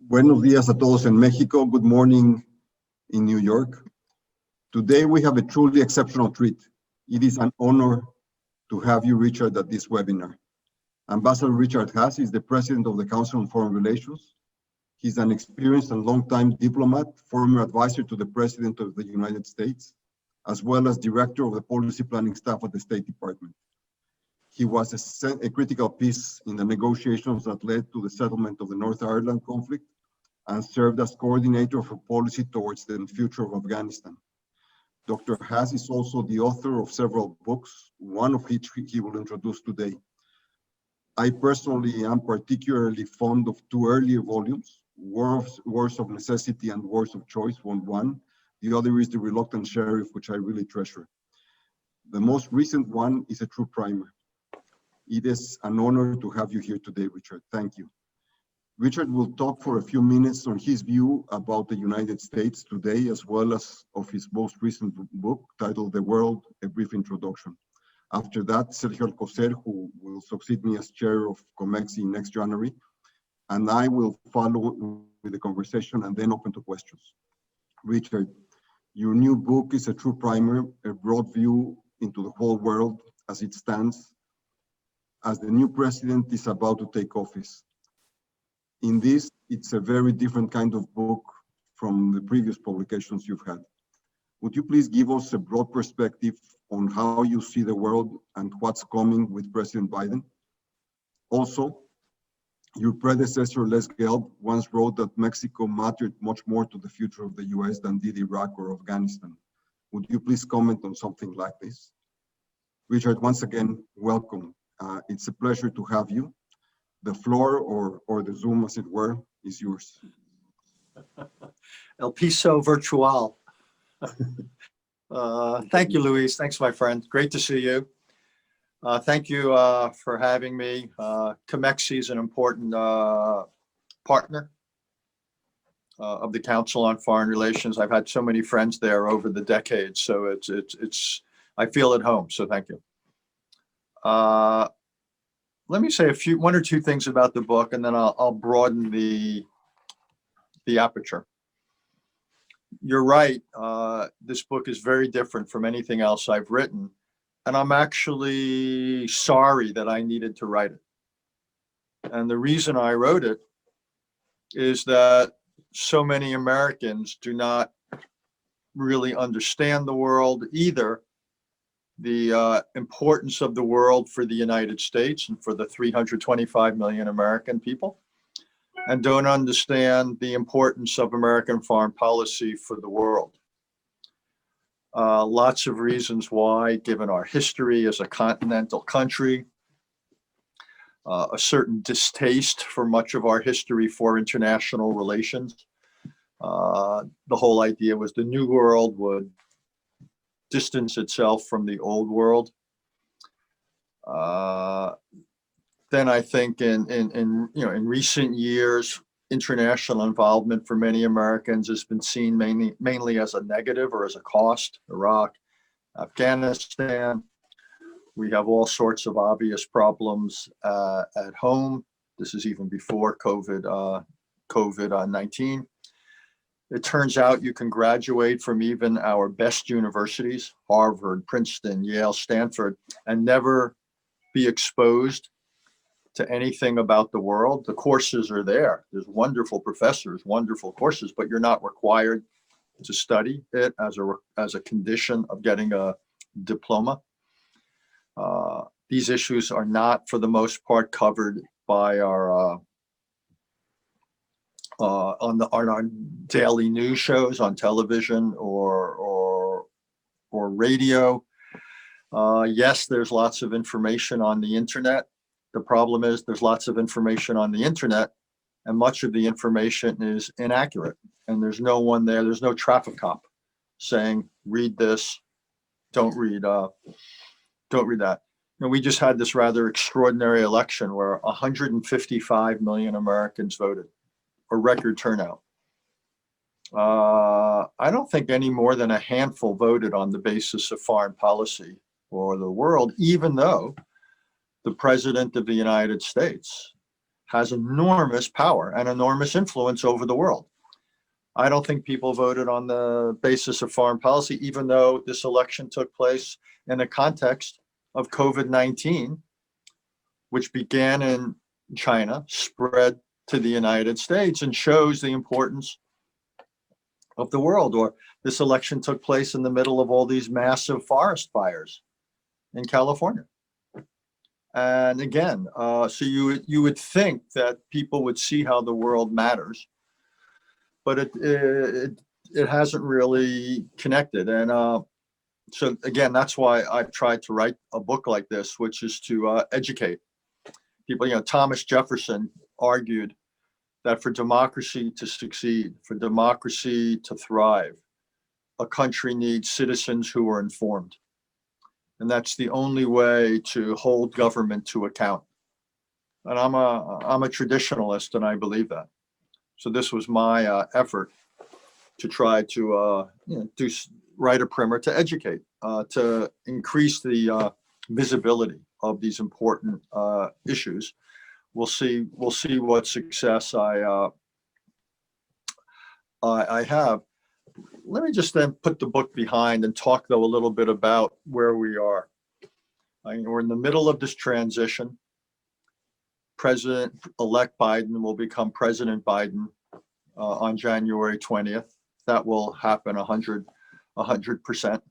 Buenos días a todos en Mexico. Good morning in New York. Today we have a truly exceptional treat. It is an honor to have you, Richard, at this webinar. Ambassador Richard Haass is the President of the Council on Foreign Relations. He's an experienced and long-time diplomat, former advisor to the President of the United States, as well as Director of the Policy Planning Staff at the State Department. He was a critical piece in the negotiations that led to the settlement of the North Ireland conflict and served as coordinator for policy towards the future of Afghanistan. Dr. Haass is also the author of several books, one of which he will introduce today. I personally am particularly fond of two earlier volumes, Wars of Necessity and Wars of Choice, one. The other is The Reluctant Sheriff, which I really treasure. The most recent one is a true primer. It is an honor to have you here today, Richard. Thank you. Richard will talk for a few minutes on his view about the United States today, as well as of his most recent book titled The World, A Brief Introduction. After that, Sergio Alcocer, who will succeed me as chair of COMEXI next January, and I will follow with the conversation and then open to questions. Richard, your new book is a true primer, a broad view into the whole world as it stands, as the new president is about to take office. In this, it's a very different kind of book from the previous publications you've had. Would you please give us a broad perspective on how you see the world and what's coming with President Biden? Also, your predecessor, Les Gelb, once wrote that Mexico mattered much more to the future of the US than did Iraq or Afghanistan. Would you please comment on something like this? Richard, once again, welcome. It's a pleasure to have you. The floor, or the Zoom, as it were, is yours. El piso virtual. Thank you, Luis. Thanks, my friend. Great to see you. Thank you for having me. COMEXI is an important partner of the Council on Foreign Relations. I've had so many friends there over the decades, so I feel at home. So thank you. Let me say one or two things about the book, and then I'll broaden the aperture. You're right. This book is very different from anything else I've written, and I'm actually sorry that I needed to write it. And the reason I wrote it is that so many Americans do not really understand the world either, the importance of the world for the United States and for the 325 million American people, and don't understand the importance of American foreign policy for the world. Lots of reasons why, given our history as a continental country, a certain distaste for much of our history for international relations. The whole idea was the new world would distance itself from the old world. Then I think in recent years, international involvement for many Americans has been seen mainly as a negative or as a cost. Iraq, Afghanistan. We have all sorts of obvious problems at home. This is even before COVID-19. It turns out you can graduate from even our best universities, Harvard, Princeton, Yale, Stanford, and never be exposed to anything about the world. The courses are there. There's wonderful professors, wonderful courses, but you're not required to study it as a condition of getting a diploma. These issues are not, for the most part, covered by our on our daily news shows on television or radio. Yes, there's lots of information on the internet. The problem is there's lots of information on the internet, and much of the information is inaccurate. And there's no one there. There's no traffic cop saying, "Read this, don't read that." We just had this rather extraordinary election where 155 million Americans voted. A record turnout. I don't think any more than a handful voted on the basis of foreign policy or the world, even though the President of the United States has enormous power and enormous influence over the world. I don't think people voted on the basis of foreign policy, even though this election took place in the context of COVID-19, which began in China, spread to the United States, and shows the importance of the world. Or this election took place in the middle of all these massive forest fires in California. And again, so you would think that people would see how the world matters, but it hasn't really connected. And so again, that's why I've tried to write a book like this, which is to educate people. You know, Thomas Jefferson argued that for democracy to succeed, for democracy to thrive, a country needs citizens who are informed. And that's the only way to hold government to account. And I'm a traditionalist, and I believe that. So this was my effort to try to write a primer to educate, to increase the visibility of these important issues. We'll see what success I have. Let me just then put the book behind and talk, though, a little bit about where we are. I mean, we're in the middle of this transition. President-elect Biden will become President Biden on January 20th. That will happen 100%.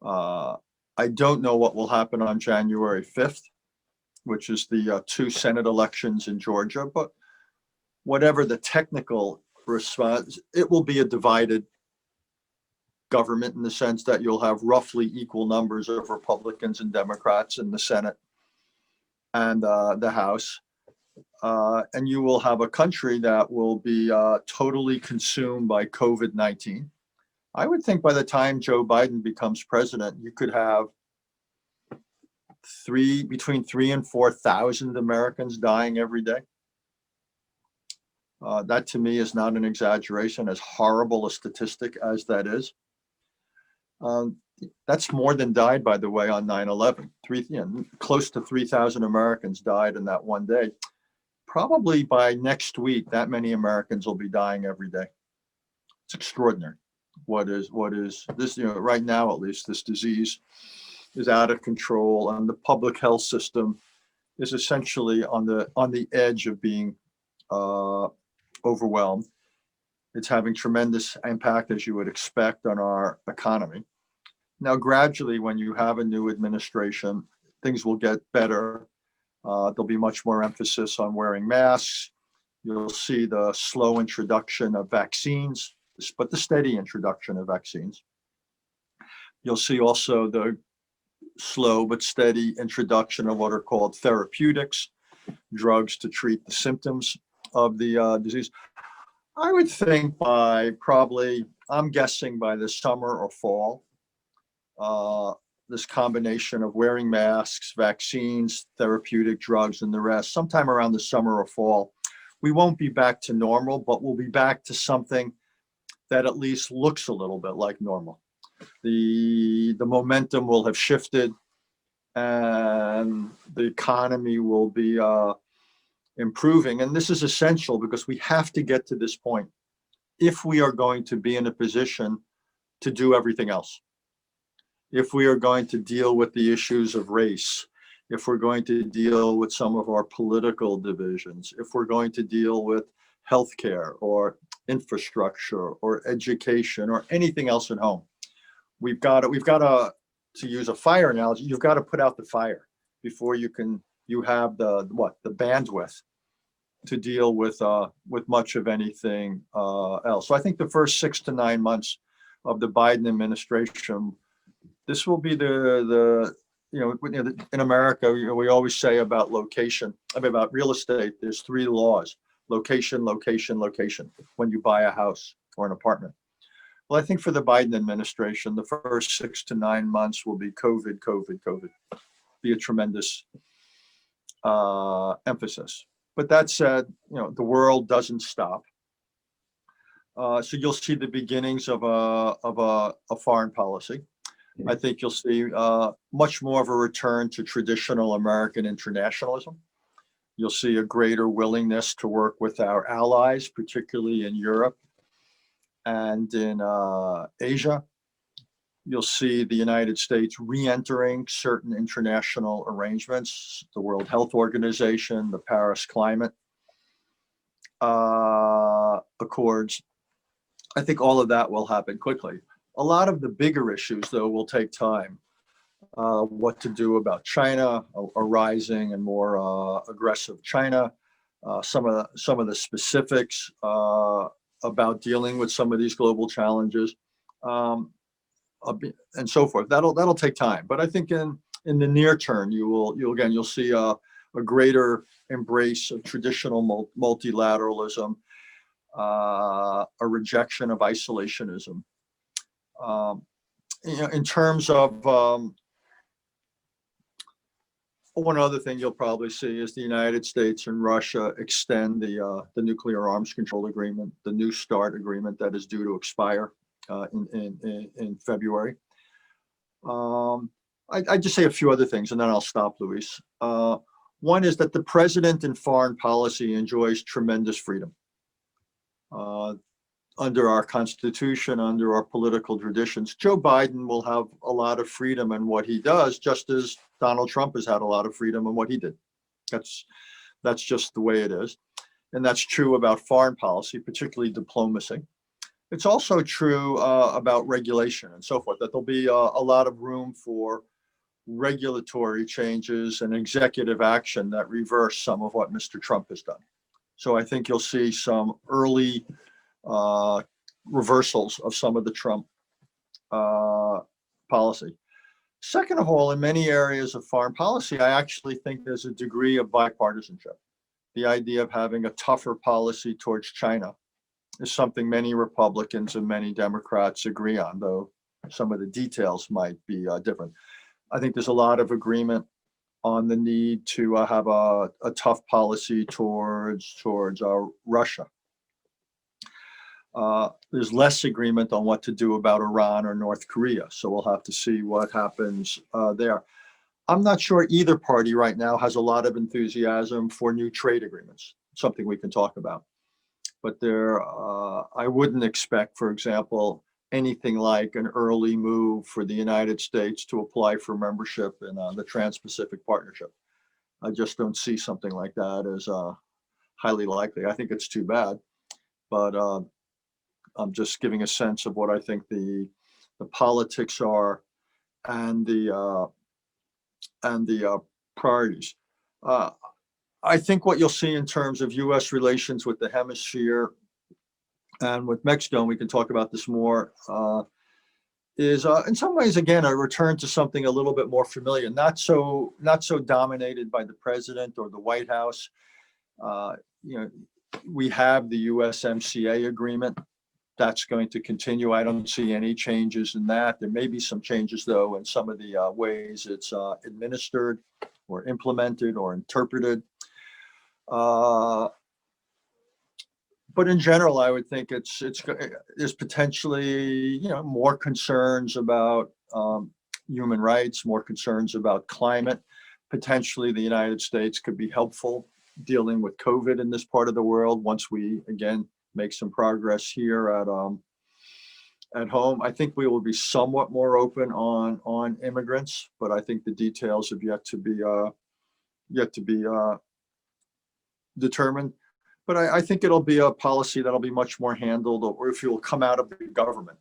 I don't know what will happen on January 5th, which is the 2 Senate elections in Georgia, but whatever the technical response, it will be a divided government in the sense that you'll have roughly equal numbers of Republicans and Democrats in the Senate and the House. And you will have a country that will be totally consumed by COVID-19. I would think by the time Joe Biden becomes president, you could have between 3,000 and 4,000 Americans dying every day. That to me is not an exaggeration, as horrible a statistic as that is. That's more than died, by the way, on 9/11. Close to 3,000 Americans died in that one day. Probably by next week, that many Americans will be dying every day. It's extraordinary. What is this? Right now, at least, this disease is out of control, and the public health system is essentially on the edge of being overwhelmed. It's having tremendous impact, as you would expect, on our economy. Now, gradually, when you have a new administration, things will get better. There'll be much more emphasis on wearing masks. You'll see the slow introduction of vaccines, but the steady introduction of vaccines. You'll see also the slow but steady introduction of what are called therapeutics, drugs to treat the symptoms of the disease. I would think I'm guessing by the summer or fall, this combination of wearing masks, vaccines, therapeutic drugs, and the rest, sometime around the summer or fall, we won't be back to normal, but we'll be back to something that at least looks a little bit like normal. The momentum will have shifted, and the economy will be improving. And this is essential because we have to get to this point if we are going to be in a position to do everything else. If we are going to deal with the issues of race, if we're going to deal with some of our political divisions, if we're going to deal with healthcare or infrastructure or education or anything else at home, we've got to use a fire analogy, you've got to put out the fire before you have the bandwidth to deal with much of anything else. So I think the first 6 to 9 months of the Biden administration, this will be in America, we always say about about real estate, there's 3 laws: location, location, location, when you buy a house or an apartment. Well, I think for the Biden administration, the first 6 to 9 months will be COVID, COVID, COVID. Be a tremendous emphasis. But that said, the world doesn't stop. So you'll see the beginnings of a foreign policy. I think you'll see much more of a return to traditional American internationalism. You'll see a greater willingness to work with our allies, particularly in Europe and in Asia. You'll see the United States re-entering certain international arrangements, the World Health Organization, the Paris Climate Accords. I think all of that will happen quickly. A lot of the bigger issues, though, will take time. What to do about China, a rising and more aggressive China, some of the specifics about dealing with some of these global challenges, and so forth. That'll take time. But I think in the near term, you'll see a greater embrace of traditional multilateralism, a rejection of isolationism. In terms of one other thing you'll probably see is the United States and Russia extend the nuclear arms control agreement, the New START agreement that is due to expire in February. I just say a few other things and then I'll stop, Luis. One is that the president in foreign policy enjoys tremendous freedom. Under our Constitution, under our political traditions, Joe Biden will have a lot of freedom in what he does, just as Donald Trump has had a lot of freedom in what he did. That's just the way it is. And that's true about foreign policy, particularly diplomacy. It's also true about regulation and so forth, that there'll be a lot of room for regulatory changes and executive action that reverse some of what Mr. Trump has done. So I think you'll see some early reversals of some of the Trump policy. Second of all, in many areas of foreign policy, I actually think there's a degree of bipartisanship. The idea of having a tougher policy towards China is something many Republicans and many Democrats agree on, though some of the details might be different. I think there's a lot of agreement on the need to have a tough policy towards Russia. There's less agreement on what to do about Iran or North Korea, so we'll have to see what happens there. I'm not sure either party right now has a lot of enthusiasm for new trade agreements, something we can talk about. But I wouldn't expect, for example, anything like an early move for the United States to apply for membership in the Trans-Pacific Partnership. I just don't see something like that as highly likely. I think it's too bad, but I'm just giving a sense of what I think the politics are and the priorities. I think what you'll see in terms of U.S. relations with the hemisphere and with Mexico, and we can talk about this more, is in some ways, again, a return to something a little bit more familiar, not so dominated by the president or the White House. We have the USMCA agreement. That's going to continue. I don't see any changes in that. There may be some changes, though, in some of the ways it's administered or implemented or interpreted. But in general, I would think there's potentially more concerns about human rights, more concerns about climate. Potentially, the United States could be helpful dealing with COVID in this part of the world once we again make some progress here at home. I think we will be somewhat more open on immigrants, but I think the details have yet to be determined. But I think it'll be a policy that'll be much more handled, or if it will come out of the government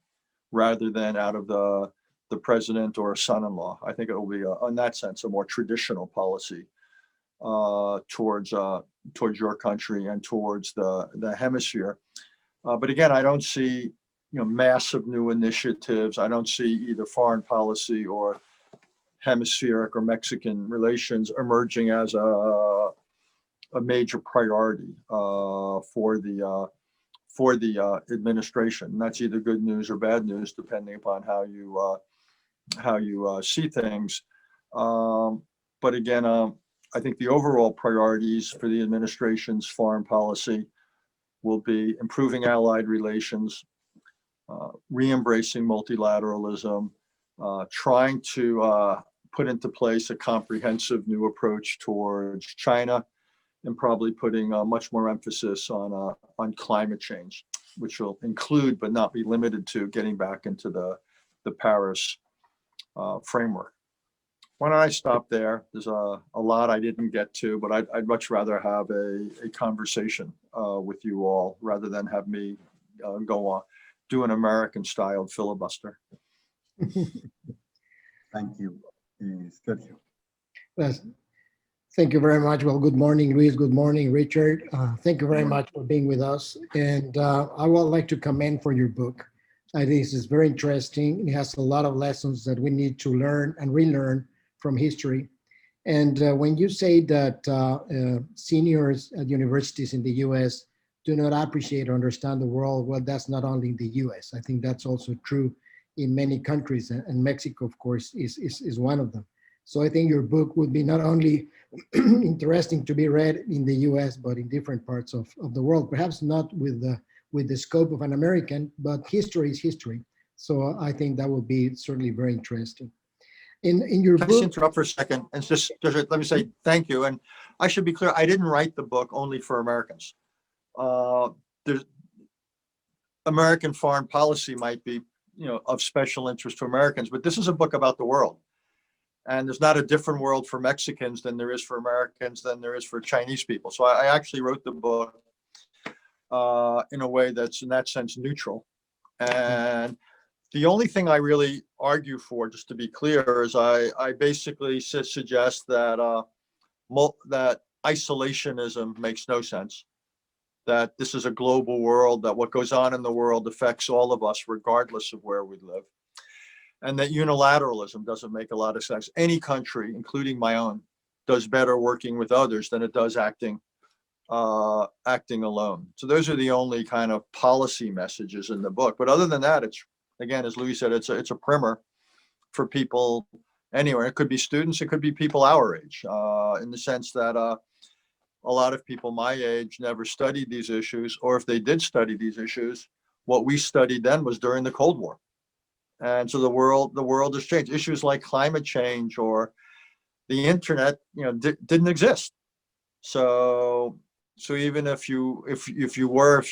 rather than out of the president or a son-in-law. I think it will be, in that sense, a more traditional policy towards your country and towards the hemisphere. But again, I don't see massive new initiatives. I don't see either foreign policy or hemispheric or Mexican relations emerging as a major priority for the administration. And that's either good news or bad news, depending upon how you see things. But again, I think the overall priorities for the administration's foreign policy will be improving allied relations, re-embracing multilateralism, trying to put into place a comprehensive new approach towards China, and probably putting much more emphasis on climate change, which will include but not be limited to getting back into the Paris framework. Why don't I stop there? There's a lot I didn't get to, but I'd much rather have a conversation with you all rather than have me go on, do an American-styled filibuster. Thank you, Sergio. Yes. Thank you very much. Well, good morning, Luis. Good morning, Richard. Thank you very much for being with us. And I would like to commend for your book. I think this is very interesting. It has a lot of lessons that we need to learn and relearn from history. And when you say that seniors at universities in the US do not appreciate or understand the world, well, that's not only in the US. I think that's also true in many countries, and Mexico, of course, is one of them. So I think your book would be not only interesting to be read in the US, but in different parts of the world, perhaps not with the scope of an American, but history is history. So I think that would be certainly very interesting. In your Can I book— just interrupt for a second and just let me say thank you. And I should be clear, I didn't write the book only for Americans. There's American foreign policy might be, of special interest to Americans, but this is a book about the world. And there's not a different world for Mexicans than there is for Americans, than there is for Chinese people. So I actually wrote the book in a way that's in that sense neutral. And the only thing I really argue for, just to be clear, is I basically suggest that that isolationism makes no sense, that this is a global world, that what goes on in the world affects all of us regardless of where we live, and that unilateralism doesn't make a lot of sense. Any country, including my own, does better working with others than it does acting alone. So those are the only kind of policy messages in the book. But other than that, it's, again, as Luis said, it's a primer for people anywhere. It could be students, it could be people our age, in the sense that a lot of people my age never studied these issues, or if they did study these issues, what we studied then was during the Cold War. And so the world has changed. Issues like climate change or the internet, didn't exist. So even if you were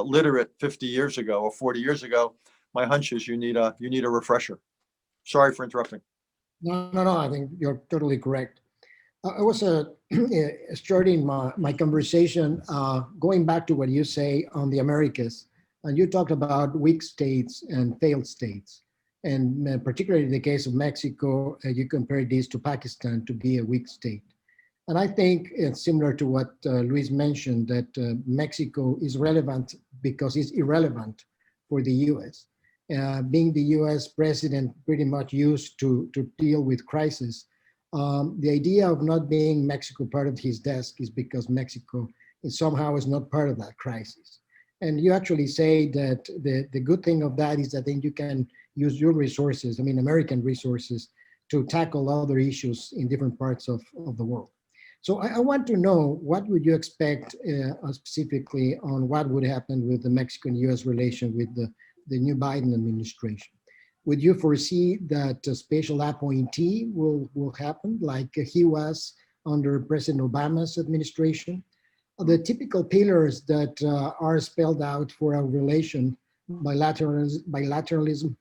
literate 50 years ago or 40 years ago, my hunch is you need a refresher. Sorry for interrupting. No, I think you're totally correct. I was starting my conversation going back to what you say on the Americas, and you talked about weak states and failed states. And particularly in the case of Mexico, you compared this to Pakistan to be a weak state. And I think it's similar to what Luis mentioned, that Mexico is relevant because it's irrelevant for the US. Being the US president pretty much used to deal with crisis, the idea of not being Mexico part of his desk is because Mexico somehow is not part of that crisis. And you actually say that the good thing of that is that then you can use your resources, American resources, to tackle other issues in different parts of the world. So I want to know, what would you expect specifically on what would happen with the Mexican-US relation with the new Biden administration? Would you foresee that a special appointee will happen like he was under President Obama's administration? The typical pillars that are spelled out for our relation, bilateralism,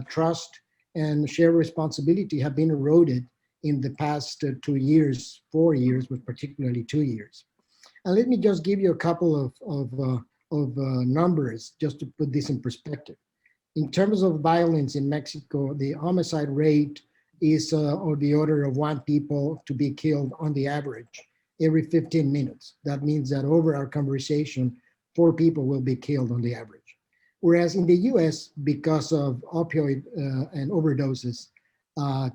trust, and shared responsibility, have been eroded in the past 2 years, 4 years, but particularly 2 years. And let me just give you a couple of numbers just to put this in perspective. In terms of violence in Mexico, the homicide rate is of the order of 1 people to be killed on the average every 15 minutes. That means that over our conversation, 4 people will be killed on the average. Whereas in the US, because of opioid and overdoses,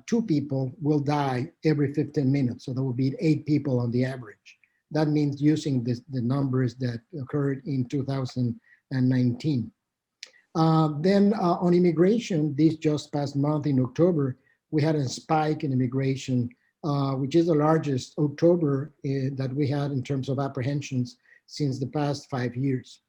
2 people will die every 15 minutes. So there will be 8 people on the average. That means using the numbers that occurred in 2019. Then on immigration, this just past month in October, we had a spike in immigration, which is the largest October that we had in terms of apprehensions since the past 5 years.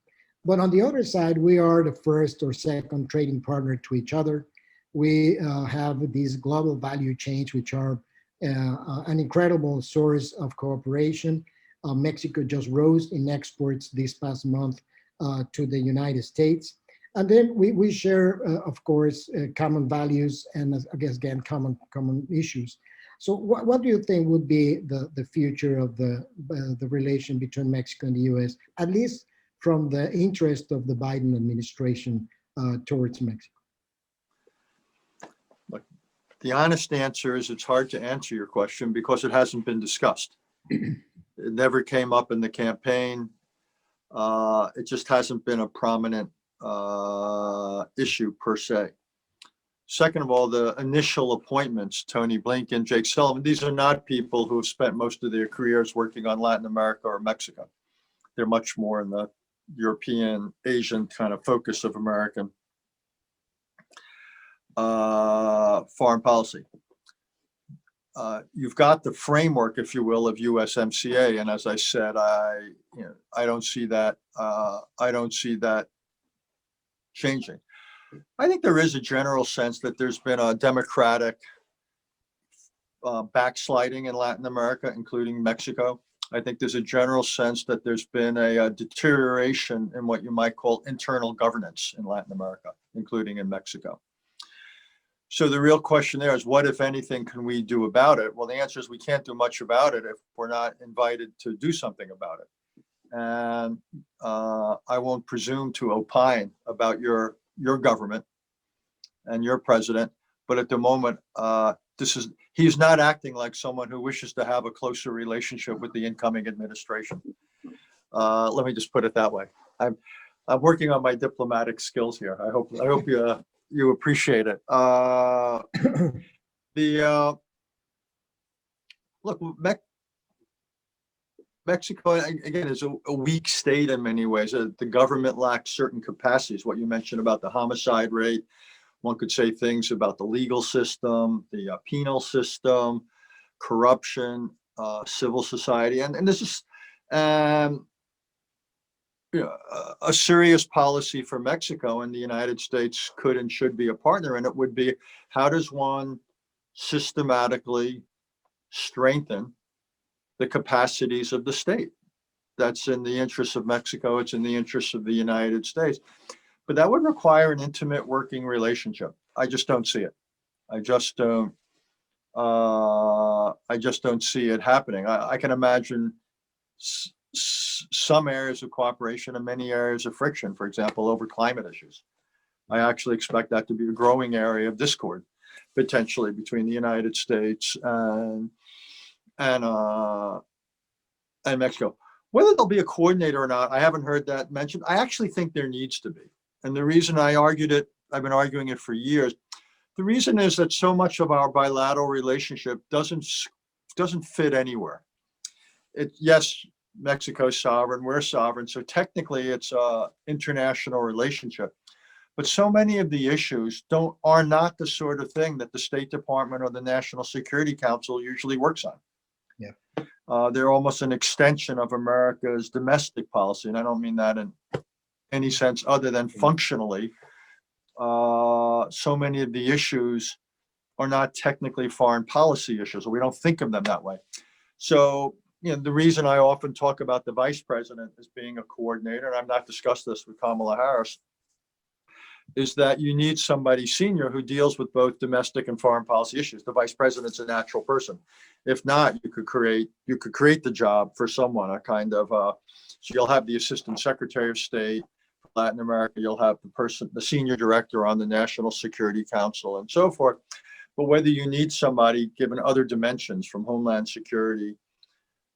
But on the other side, we are the first or second trading partner to each other. We have these global value chains, which are an incredible source of cooperation. Mexico just rose in exports this past month to the United States. And then we share, of course, common values and I guess, again, common issues. So what do you think would be the future of the relation between Mexico and the US, at least from the interest of the Biden administration towards Mexico? Look, the honest answer is it's hard to answer your question because it hasn't been discussed. It never came up in the campaign. It just hasn't been a prominent issue per se. Second of all, the initial appointments, Tony Blinken, Jake Sullivan, these are not people who have spent most of their careers working on Latin America or Mexico. They're much more in the European, Asian kind of focus of American foreign policy. You've got the framework, if you will, of USMCA, and as I said, I don't see that. I don't see that changing. I think there is a general sense that there's been a democratic backsliding in Latin America, including Mexico. I think there's a general sense that there's been a deterioration in what you might call internal governance in Latin America, including in Mexico. So the real question there is, what, if anything, can we do about it? Well, the answer is we can't do much about it if we're not invited to do something about it. And I won't presume to opine about your government and your president, but at the moment, he's not acting like someone who wishes to have a closer relationship with the incoming administration. Let me just put it that way. I'm working on my diplomatic skills here. I hope you appreciate it. Look, Mexico, again, is a weak state in many ways. The government lacks certain capacities. What you mentioned about the homicide rate, one could say things about the legal system, the penal system, corruption, civil society, and there's just a serious policy for Mexico, and the United States could and should be a partner. And it would be, how does one systematically strengthen the capacities of the state? That's in the interest of Mexico. It's in the interest of the United States. But that would require an intimate working relationship. I just don't see it. I just don't see it happening. I can imagine some areas of cooperation and many areas of friction, for example, over climate issues. I actually expect that to be a growing area of discord, potentially, between the United States and Mexico. Whether there'll be a coordinator or not, I haven't heard that mentioned. I actually think there needs to be. And the reason I've been arguing it for years, the reason is that so much of our bilateral relationship doesn't fit anywhere. Yes, Mexico's sovereign, we're sovereign, so technically it's an international relationship. But so many of the issues are not the sort of thing that the State Department or the National Security Council usually works on. Yeah. They're almost an extension of America's domestic policy, and I don't mean that in any sense other than functionally. So many of the issues are not technically foreign policy issues, or we don't think of them that way. So, the reason I often talk about the vice president as being a coordinator, and I've not discussed this with Kamala Harris, is that you need somebody senior who deals with both domestic and foreign policy issues. The vice president's a natural person. If not, you could create the job for someone, a kind of, so you'll have the assistant secretary of state for Latin America, you'll have the senior director on the National Security Council and so forth. But whether you need somebody, given other dimensions from homeland security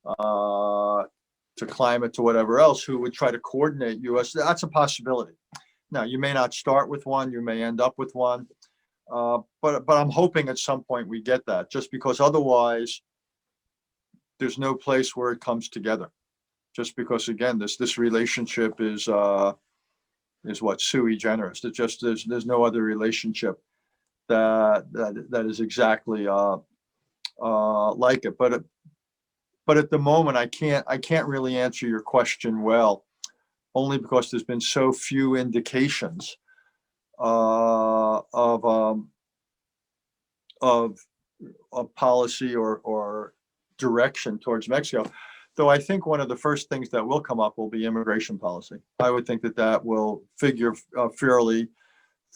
to climate to whatever else, who would try to coordinate U.S., that's a possibility. Now, you may not start with one, you may end up with one, but I'm hoping at some point we get that, just because otherwise there's no place where it comes together. Just because, again, this relationship is what, sui generis. It just there's no other relationship that is exactly like it. But at the moment, I can't really answer your question well, only because there's been so few indications of policy or direction towards Mexico. Though I think one of the first things that will come up will be immigration policy. I would think that that will figure fairly,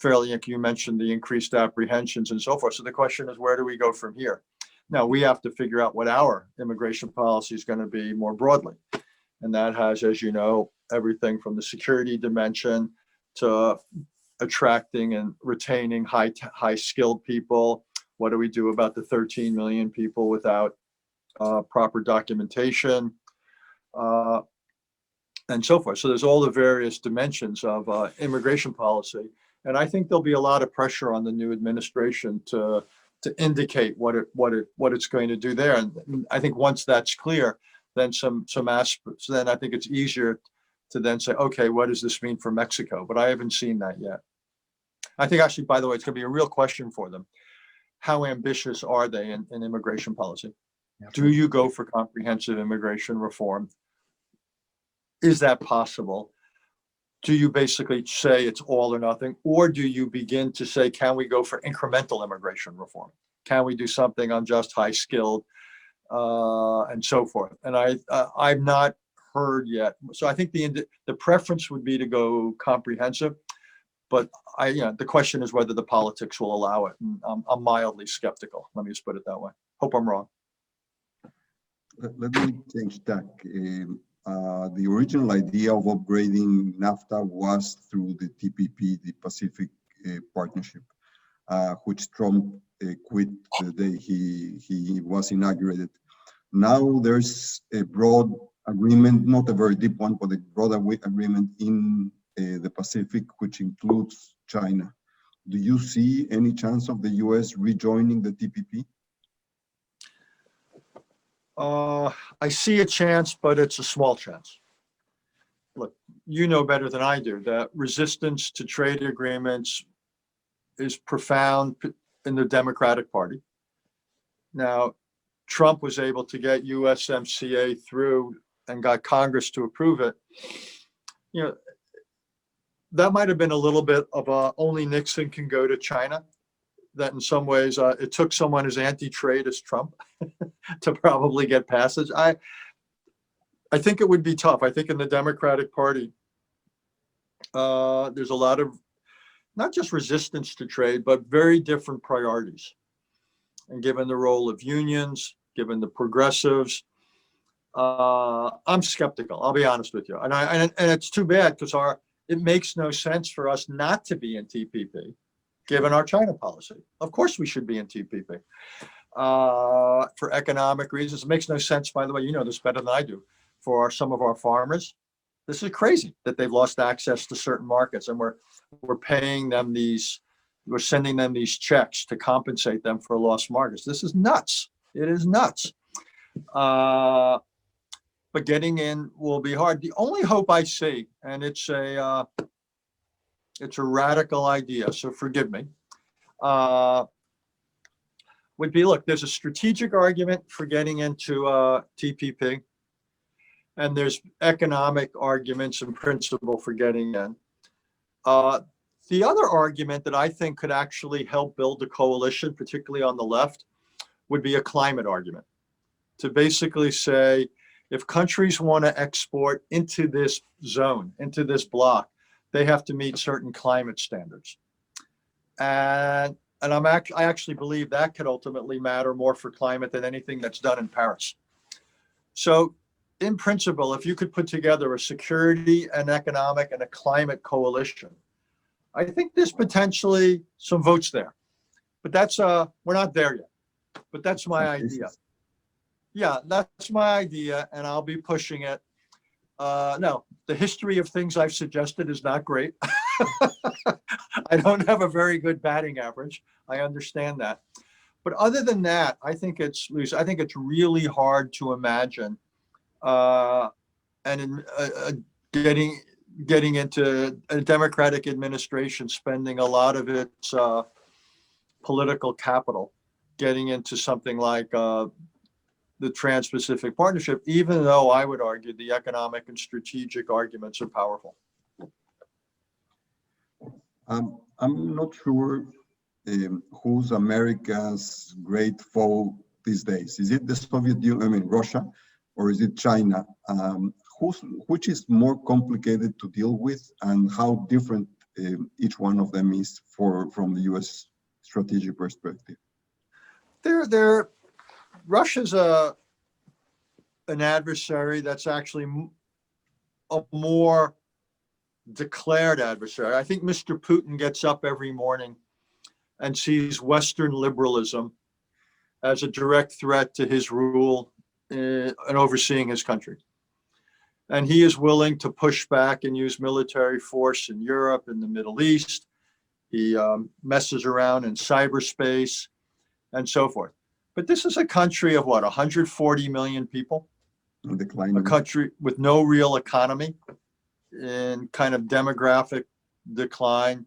like you mentioned, the increased apprehensions and so forth. So the question is, where do we go from here? Now, we have to figure out what our immigration policy is going to be more broadly. And that has, as you know, everything from the security dimension to attracting and retaining high skilled people. What do we do about the 13 million people without proper documentation, and so forth? So there's all the various dimensions of immigration policy. And I think there'll be a lot of pressure on the new administration to indicate what it's going to do there. And I think once that's clear, then some aspects, then I think it's easier to then say, okay, what does this mean for Mexico? But I haven't seen that yet. I think actually, by the way, it's going to be a real question for them. How ambitious are they in immigration policy? Do you go for comprehensive immigration reform? Is that possible? Do you basically say it's all or nothing? Or do you begin to say, can we go for incremental immigration reform? Can we do something on just high skilled and so forth? And I've not heard yet. So I think the preference would be to go comprehensive, but the question is whether the politics will allow it. And I'm mildly skeptical. Let me just put it that way. Hope I'm wrong. Let me change tack. The original idea of upgrading NAFTA was through the TPP, the Pacific Partnership, which Trump quit the day he was inaugurated. Now there's a broad agreement, not a very deep one, but a broad agreement in the Pacific, which includes China. Do you see any chance of the US rejoining the TPP? I see a chance, but it's a small chance. Look, you know better than I do that resistance to trade agreements is profound in the Democratic Party. Now, Trump was able to get USMCA through and got Congress to approve it. That might have been a little bit of only Nixon can go to China. That in some ways it took someone as anti-trade as Trump to probably get passage. I think it would be tough. I think in the Democratic Party, there's a lot of not just resistance to trade, but very different priorities. And given the role of unions, given the progressives, I'm skeptical. I'll be honest with you. And it's too bad because it makes no sense for us not to be in TPP. Given our China policy. Of course we should be in TPP. For economic reasons. It makes no sense, by the way, you know this better than I do, for some of our farmers. This is crazy that they've lost access to certain markets, and we're paying them we're sending them these checks to compensate them for lost markets. This is nuts. It is nuts. But getting in will be hard. The only hope I see, and it's a radical idea, so forgive me, would be, look, there's a strategic argument for getting into TPP, and there's economic arguments in principle for getting in. The other argument that I think could actually help build a coalition, particularly on the left, would be a climate argument. To basically say, if countries want to export into this zone, into this block, they have to meet certain climate standards. And I actually believe that could ultimately matter more for climate than anything that's done in Paris. So in principle, if you could put together a security, an economic, and a climate coalition, I think there's potentially some votes there. But that's, we're not there yet. But that's my idea. Yeah, that's my idea, and I'll be pushing it. No, the history of things I've suggested is not great. I don't have a very good batting average. I understand that. But other than that, I think it's really hard to imagine getting into a Democratic administration spending a lot of its political capital getting into something like the Trans-Pacific Partnership, even though I would argue the economic and strategic arguments are powerful. I'm not sure who's America's great foe these days. Is it the Soviet Union, Russia? or is it China? Which is more complicated to deal with, and how different each one of them is from the U.S. strategic perspective? Russia's an adversary that's actually a more declared adversary. I think Mr. Putin gets up every morning and sees Western liberalism as a direct threat to his rule and overseeing his country. And he is willing to push back and use military force in Europe, in the Middle East. He messes around in cyberspace and so forth. But this is a country of what, 140 million people? A country with no real economy, in kind of demographic decline.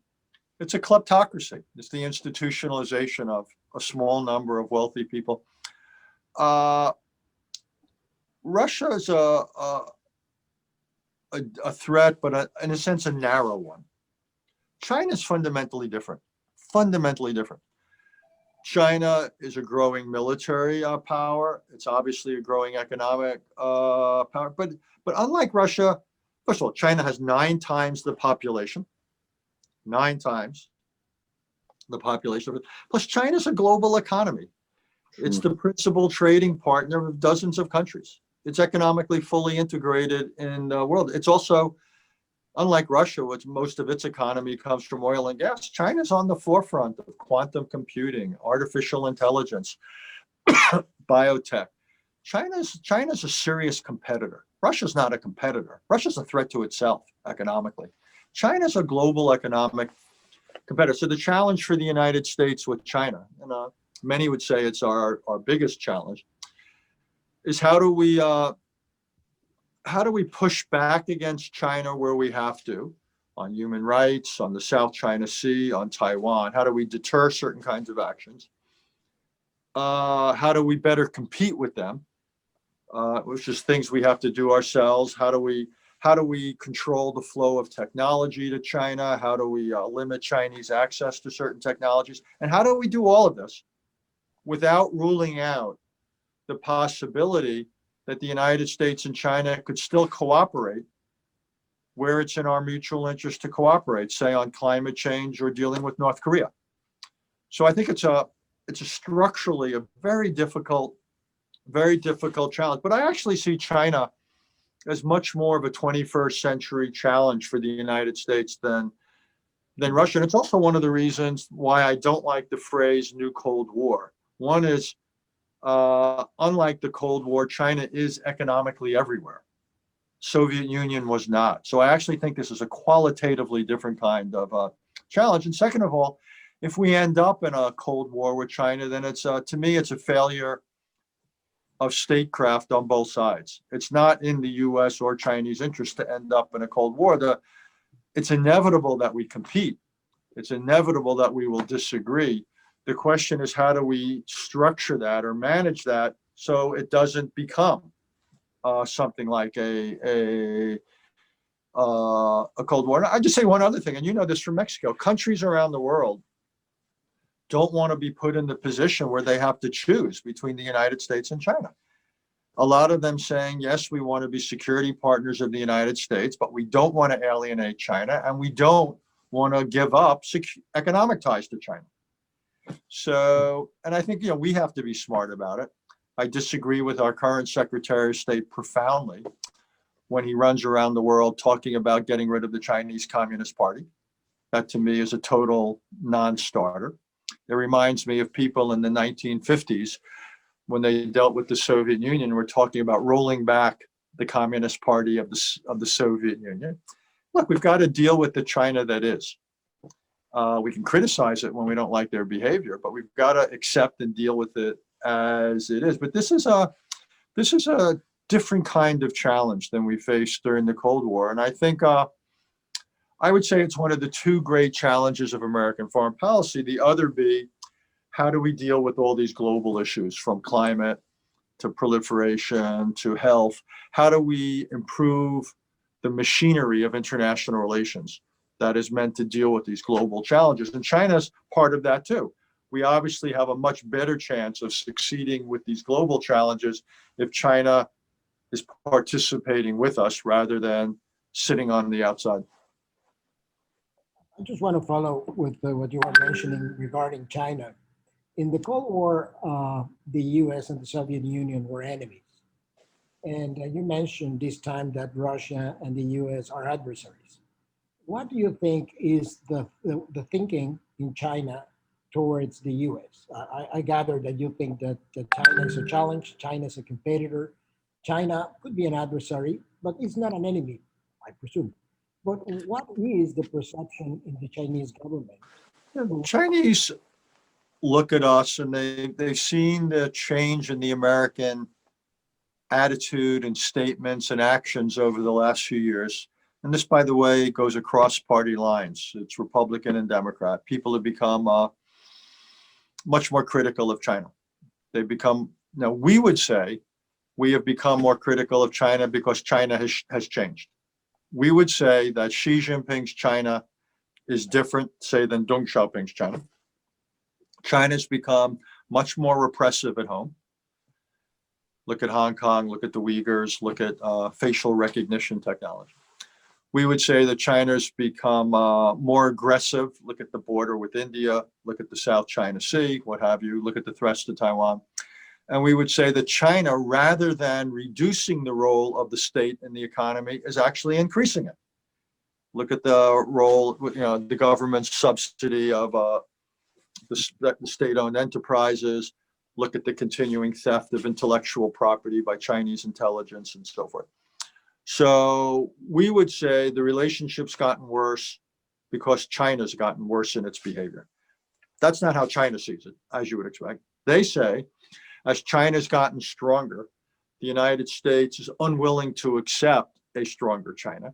It's a kleptocracy. It's the institutionalization of a small number of wealthy people. Russia is a threat, but in a sense, a narrow one. China is fundamentally different. Fundamentally different. China is a growing military power. It's obviously a growing economic power. But unlike Russia, first of all, China has 9 times the population. 9 times the population. Plus, China's a global economy. It's the principal trading partner of dozens of countries. It's economically fully integrated in the world. It's also, unlike Russia, which most of its economy comes from oil and gas, China's on the forefront of quantum computing, artificial intelligence, biotech. China's a serious competitor. Russia's not a competitor. Russia's a threat to itself economically. China's a global economic competitor. So the challenge for the United States with China, and many would say it's our biggest challenge, is how do we push back against China where we have to, on human rights, on the South China Sea, on Taiwan? How do we deter certain kinds of actions? How do we better compete with them? Which is things we have to do ourselves. How do we control the flow of technology to China? How do we limit Chinese access to certain technologies? And how do we do all of this without ruling out the possibility that the United States and China could still cooperate where it's in our mutual interest to cooperate, say on climate change or dealing with North Korea? So I think it's a structurally a very difficult challenge. But I actually see China as much more of a 21st century challenge for the United States than Russia. And it's also one of the reasons why I don't like the phrase new Cold War. One is, unlike the Cold War, China is economically everywhere. Soviet Union was not. So I actually think this is a qualitatively different kind of challenge. And second of all, if we end up in a Cold War with China, then it's to me, it's a failure of statecraft on both sides. It's not in the US or Chinese interest to end up in a Cold War. It's inevitable that we compete. It's inevitable that we will disagree. The question is, how do we structure that or manage that so it doesn't become something like a Cold War? And I just say one other thing, and you know this from Mexico. Countries around the world don't want to be put in the position where they have to choose between the United States and China. A lot of them saying, yes, we want to be security partners of the United States, but we don't want to alienate China, and we don't want to give up economic ties to China. So, and I think, we have to be smart about it. I disagree with our current Secretary of State profoundly when he runs around the world talking about getting rid of the Chinese Communist Party. That to me is a total non-starter. It reminds me of people in the 1950s when they dealt with the Soviet Union. We're talking about rolling back the Communist Party of the Soviet Union. Look, we've got to deal with the China that is. We can criticize it when we don't like their behavior, but we've got to accept and deal with it as it is. But this is a different kind of challenge than we faced during the Cold War. And I think I would say it's one of the 2 great challenges of American foreign policy. The other be, how do we deal with all these global issues, from climate to proliferation to health? How do we improve the machinery of international relations that is meant to deal with these global challenges? And China's part of that too. We obviously have a much better chance of succeeding with these global challenges if China is participating with us rather than sitting on the outside. I just want to follow with what you were mentioning regarding China. In the Cold War, the US and the Soviet Union were enemies. And you mentioned this time that Russia and the US are adversaries. What do you think is the thinking in China towards the US? I gather that you think that China is a challenge, China is a competitor, China could be an adversary, but it's not an enemy, I presume. But what is the perception in the Chinese government? Chinese look at us and they've seen the change in the American attitude and statements and actions over the last few years. And this, by the way, goes across party lines. It's Republican and Democrat. People have become much more critical of China. They've become, now we would say, we have become more critical of China because China has changed. We would say that Xi Jinping's China is different, say, than Deng Xiaoping's China. China's become much more repressive at home. Look at Hong Kong, look at the Uyghurs, look at facial recognition technology. We would say that China's become more aggressive. Look at the border with India, look at the South China Sea, what have you, look at the threats to Taiwan. And we would say that China, rather than reducing the role of the state in the economy, is actually increasing it. Look at the role, the government's subsidy of the state-owned enterprises. Look at the continuing theft of intellectual property by Chinese intelligence and so forth. So we would say the relationship's gotten worse because China's gotten worse in its behavior. That's not how China sees it, as you would expect. They say, as China's gotten stronger, the United States is unwilling to accept a stronger China.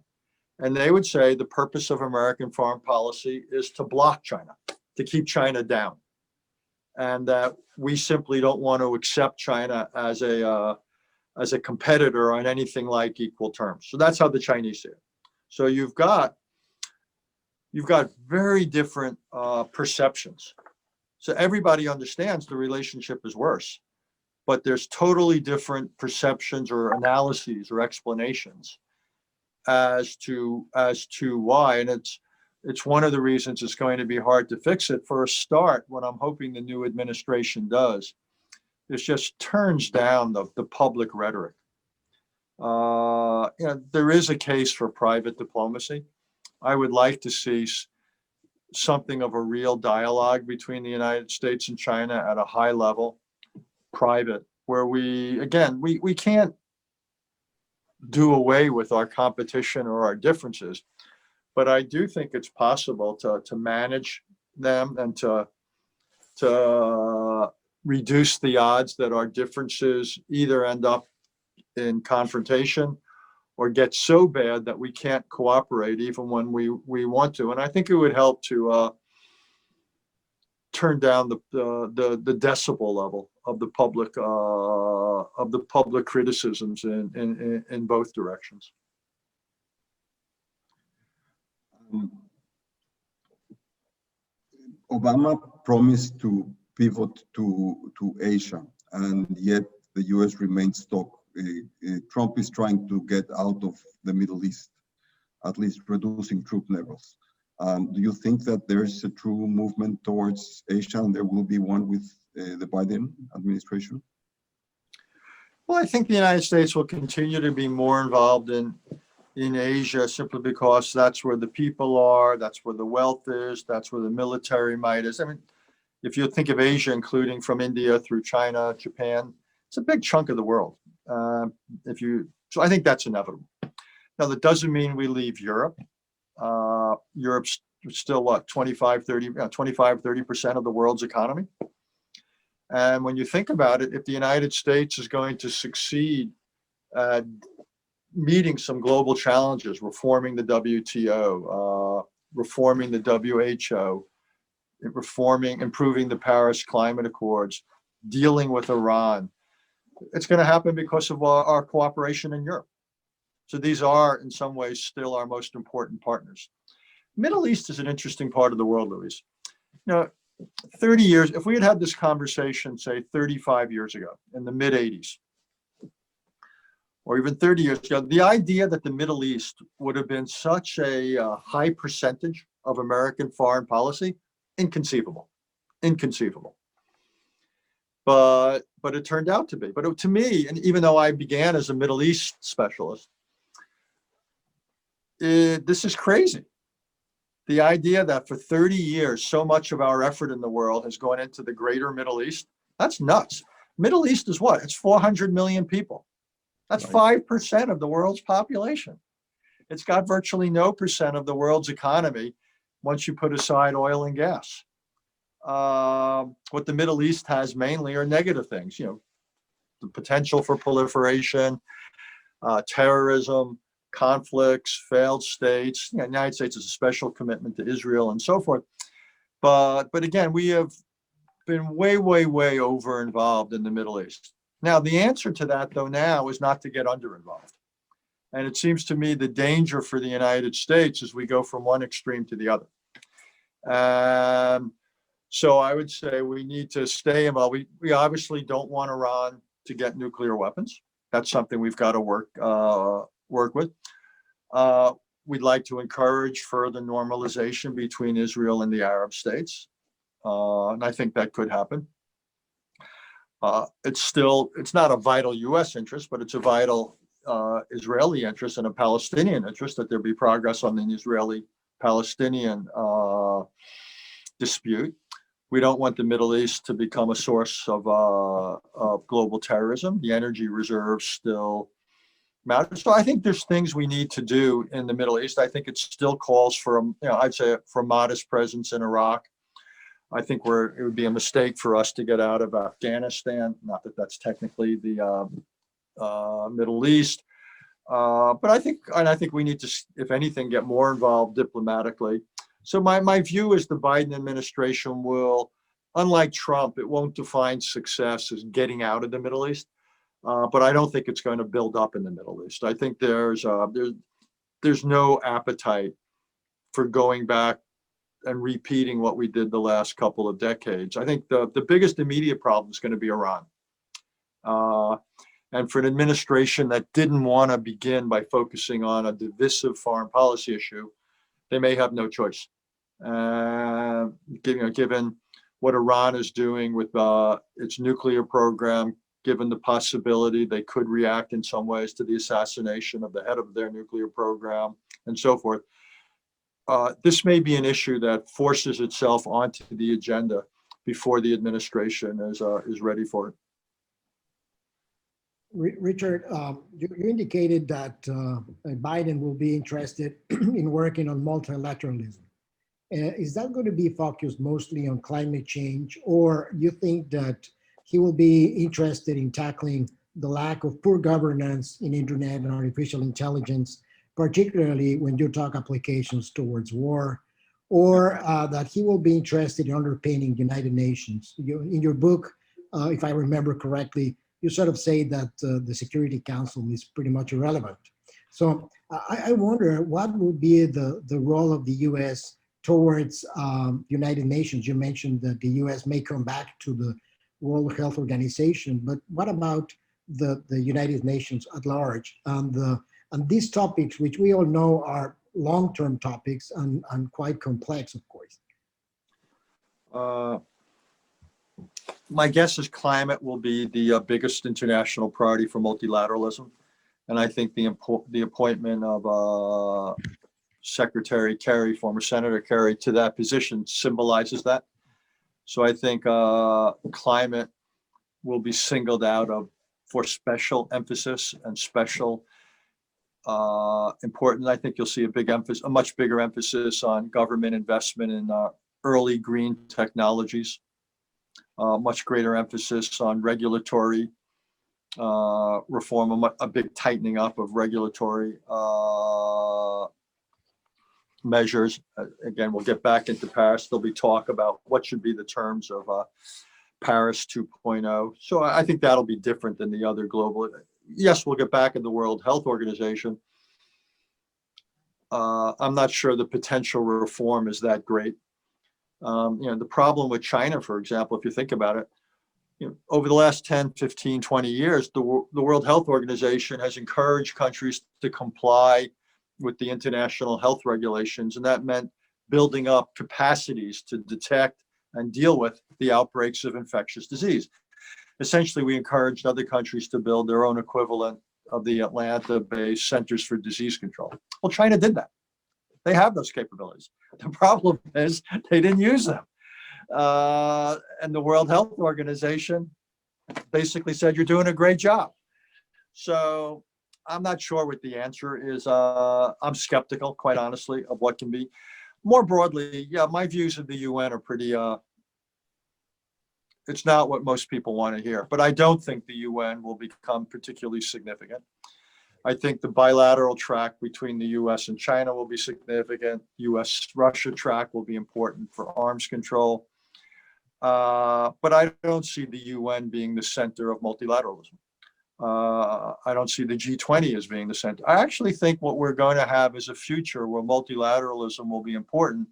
And they would say the purpose of American foreign policy is to block China, to keep China down. And that we simply don't want to accept China as a competitor on anything like equal terms. So that's how the Chinese see it. So you've got very different perceptions. So everybody understands the relationship is worse, but there's totally different perceptions or analyses or explanations as to why. And it's one of the reasons it's going to be hard to fix it. For a start, what I'm hoping the new administration does is just turns down the public rhetoric. There is a case for private diplomacy. I would like to see something of a real dialogue between the United States and China at a high level, private, where we can't do away with our competition or our differences, but I do think it's possible to manage them and to reduce the odds that our differences either end up in confrontation or get so bad that we can't cooperate even when we want to. And I think it would help to turn down the decibel level of the public criticisms in both directions. Obama promised to pivot to Asia, and yet the US remains stuck. Trump is trying to get out of the Middle East, at least reducing troop levels. Do you think that there's a true movement towards Asia and there will be one with the Biden administration? Well, I think the United States will continue to be more involved in Asia simply because that's where the people are, that's where the wealth is, that's where the military might is. I mean, if you think of Asia, including from India through China, Japan, it's a big chunk of the world. So I think that's inevitable. Now, that doesn't mean we leave Europe. Europe's still what, 25-30% of the world's economy. And when you think about it, if the United States is going to succeed at meeting some global challenges, reforming the WTO, reforming the WHO, improving the Paris Climate Accords, dealing with Iran, it's going to happen because of our cooperation in Europe. So these are, in some ways, still our most important partners. Middle East is an interesting part of the world, Luis. 30 years, if we had had this conversation, say 35 years ago, in the mid 80s, or even 30 years ago, the idea that the Middle East would have been such a high percentage of American foreign policy, inconceivable, inconceivable. But it turned out to be. But to me, and even though I began as a Middle East specialist, this is crazy. The idea that for 30 years, so much of our effort in the world has gone into the greater Middle East, that's nuts. Middle East is what? It's 400 million people. That's 5% of the world's population. It's got virtually no percent of the world's economy once you put aside oil and gas. What the Middle East has mainly are negative things, you know, the potential for proliferation, terrorism, conflicts, failed states. You know, the United States has a special commitment to Israel and so forth. But again, we have been way, way, way over involved in the Middle East. Now, the answer to that, though, now is not to get under involved. And it seems to me the danger for the United States is we go from one extreme to the other. So I would say we need to stay involved. We obviously don't want Iran to get nuclear weapons. That's something we've got to work with. We'd like to encourage further normalization between Israel and the Arab states. And I think that could happen. It's not a vital US interest, but it's a vital Israeli interest and a Palestinian interest that there be progress on the Israeli-Palestinian dispute. We don't want the Middle East to become a source of global terrorism. The energy reserves still matter. So I think there's things we need to do in the Middle East. I think it still calls for, I'd say for a modest presence in Iraq. I think it would be a mistake for us to get out of Afghanistan. Not that that's technically the Middle East, but I think we need to, if anything, get more involved diplomatically. So my view is the Biden administration will, unlike Trump, it won't define success as getting out of the Middle East, but I don't think it's going to build up in the Middle East. I think there's no appetite for going back and repeating what we did the last couple of decades. I think the biggest immediate problem is going to be Iran. And for an administration that didn't want to begin by focusing on a divisive foreign policy issue, they may have no choice. Given what Iran is doing with its nuclear program, given the possibility they could react in some ways to the assassination of the head of their nuclear program and so forth. This may be an issue that forces itself onto the agenda before the administration is ready for it. Richard, you indicated that Biden will be interested in working on multilateralism. Is that going to be focused mostly on climate change, or you think that he will be interested in tackling the lack of poor governance in internet and artificial intelligence, particularly when you talk applications towards war, or that he will be interested in underpinning United Nations? In your book, if I remember correctly, you sort of say that the Security Council is pretty much irrelevant. So I wonder what will be the role of the U.S. towards United Nations. You mentioned that the U.S. may come back to the World Health Organization, but what about the United Nations at large? And these topics, which we all know are long-term topics and quite complex, of course. My guess is climate will be the biggest international priority for multilateralism. And I think the appointment of Secretary Kerry, former Senator Kerry, to that position symbolizes that. So I think climate will be singled out for special emphasis and special importance. I think you'll see a much bigger emphasis on government investment in early green technologies, much greater emphasis on regulatory reform, a big tightening up of regulatory measures. Again, we'll get back into Paris. There'll be talk about what should be the terms of Paris 2.0. So I think that'll be different than the other global. Yes, we'll get back in the World Health Organization. I'm not sure the potential reform is that great. The problem with China, for example, if you think about it, over the last 10, 15, 20 years, the World Health Organization has encouraged countries to comply with the international health regulations. And that meant building up capacities to detect and deal with the outbreaks of infectious disease. Essentially, we encouraged other countries to build their own equivalent of the Atlanta-based Centers for Disease Control. Well, China did that. They have those capabilities. The problem is they didn't use them. And the World Health Organization basically said, you're doing a great job. So I'm not sure what the answer is. I'm skeptical, quite honestly, of what can be. More broadly, yeah, my views of the UN are pretty, it's not what most people want to hear, but I don't think the UN will become particularly significant. I think the bilateral track between the US and China will be significant. US-Russia track will be important for arms control. But I don't see the UN being the center of multilateralism. I don't see the G20 as being the center. I actually think what we're going to have is a future where multilateralism will be important,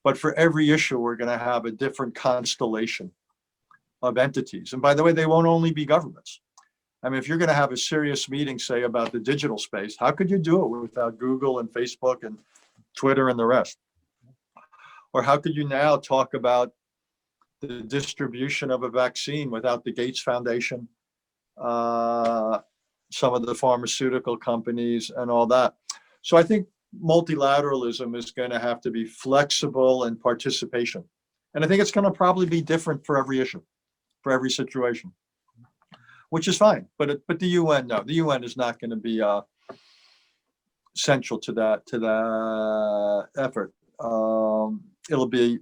but for every issue, we're going to have a different constellation of entities. And by the way, they won't only be governments. I mean, if you're going to have a serious meeting, say, about the digital space, how could you do it without Google and Facebook and Twitter and the rest? Or how could you now talk about the distribution of a vaccine without the Gates Foundation, some of the pharmaceutical companies and all that? So I think multilateralism is going to have to be flexible and participation. And I think it's going to probably be different for every issue, for every situation, which is fine. But the UN, no, the UN is not going to be central to that effort. It'll be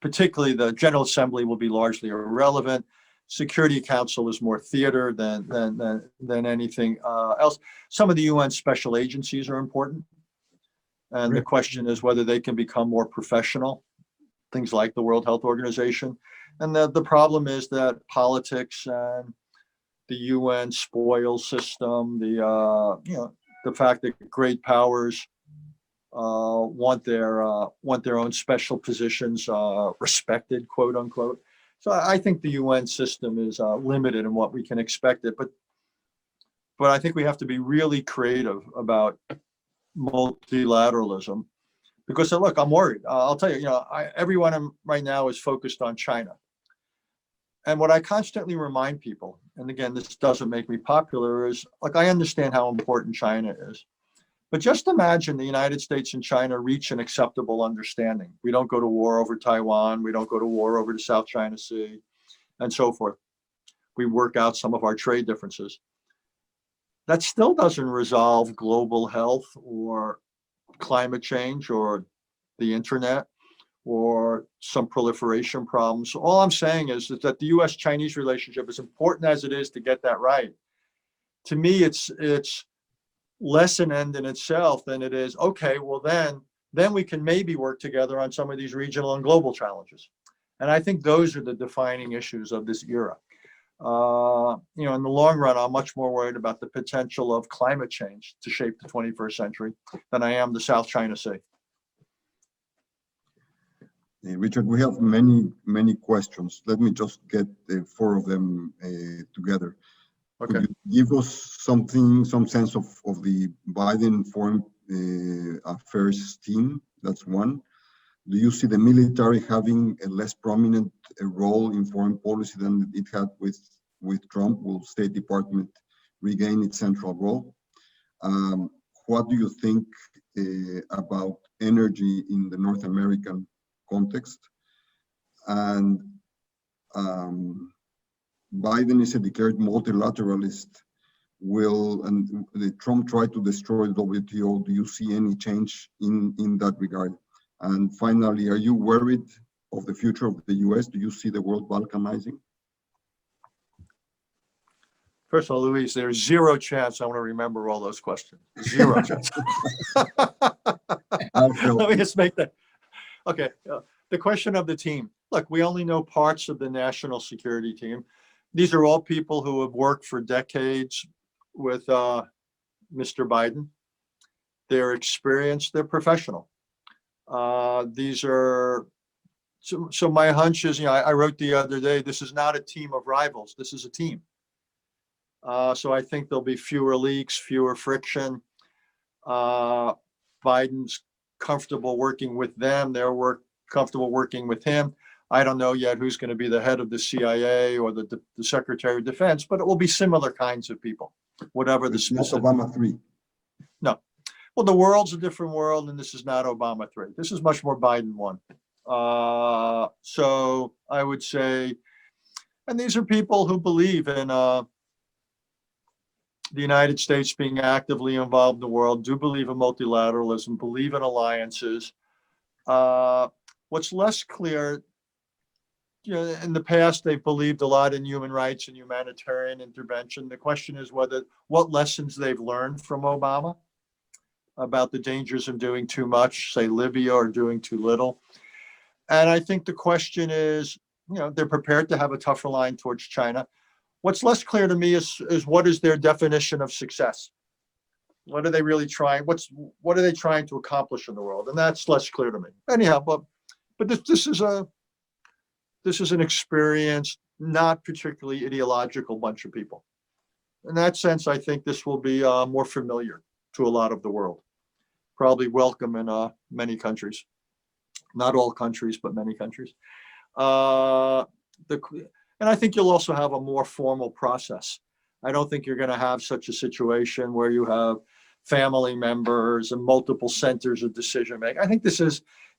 particularly the General Assembly will be largely irrelevant. Security Council is more theater than anything else. Some of the UN special agencies are important, and the question is whether they can become more professional. Things like the World Health Organization. And the problem is that politics and the UN spoil system, the fact that great powers want their own special positions respected, quote unquote. So I think the UN system is limited in what we can expect it, but I think we have to be really creative about multilateralism. Because look, I'm worried. I'll tell you, everyone right now is focused on China. And what I constantly remind people, and again, this doesn't make me popular, is like, I understand how important China is. But just imagine the United States and China reach an acceptable understanding. We don't go to war over Taiwan. We don't go to war over the South China Sea and so forth. We work out some of our trade differences. That still doesn't resolve global health or climate change or the internet or some proliferation problems. All I'm saying is that the US-Chinese relationship, as important as it is to get that right, to me, it's less an end in itself than it is, okay, well then we can maybe work together on some of these regional and global challenges. And I think those are the defining issues of this era. In the long run, I'm much more worried about the potential of climate change to shape the 21st century than I am the South China Sea. Richard, we have many questions. Let me just get 4 of them together. Okay. Could you give us some sense of the Biden foreign affairs team? That's one. Do you see the military having a less prominent role in foreign policy than it had with Trump? Will State Department regain its central role? What do you think about energy in the North American context? And Biden is a declared multilateralist. And Trump tried to destroy the WTO. Do you see any change in that regard? And finally, are you worried of the future of the US? Do you see the world balkanizing? First of all, Luis, there's zero chance I want to remember all those questions. Zero chance. Let me just make that. Okay. The question of the team. Look, we only know parts of the national security team. These are all people who have worked for decades with Mr. Biden. They're experienced, they're professional. These are So my hunch is, I wrote the other day, this is not a team of rivals. This is a team. So I think there'll be fewer leaks, fewer friction. Biden's comfortable working with them. They're comfortable working with him. I don't know yet who's going to be the head of the CIA or the Secretary of Defense, but it will be similar kinds of people, whatever the It's not specific. Obama 3. No. Well, the world's a different world, and this is not Obama 3. This is much more Biden 1. So I would say, and these are people who believe in the United States being actively involved in the world, do believe in multilateralism, believe in alliances. What's less clear, in the past, they've believed a lot in human rights and humanitarian intervention. The question is what lessons they've learned from Obama about the dangers of doing too much, say Libya, or doing too little. And I think the question is, they're prepared to have a tougher line towards China. What's less clear to me is what is their definition of success? What are they really trying? What are they trying to accomplish in the world? And that's less clear to me. Anyhow, but this is an experienced, not particularly ideological bunch of people. In that sense, I think this will be more familiar to a lot of the world. Probably welcome in many countries. Not all countries, but many countries. And I think you'll also have a more formal process. I don't think you're going to have such a situation where you have family members and multiple centers of decision making. I think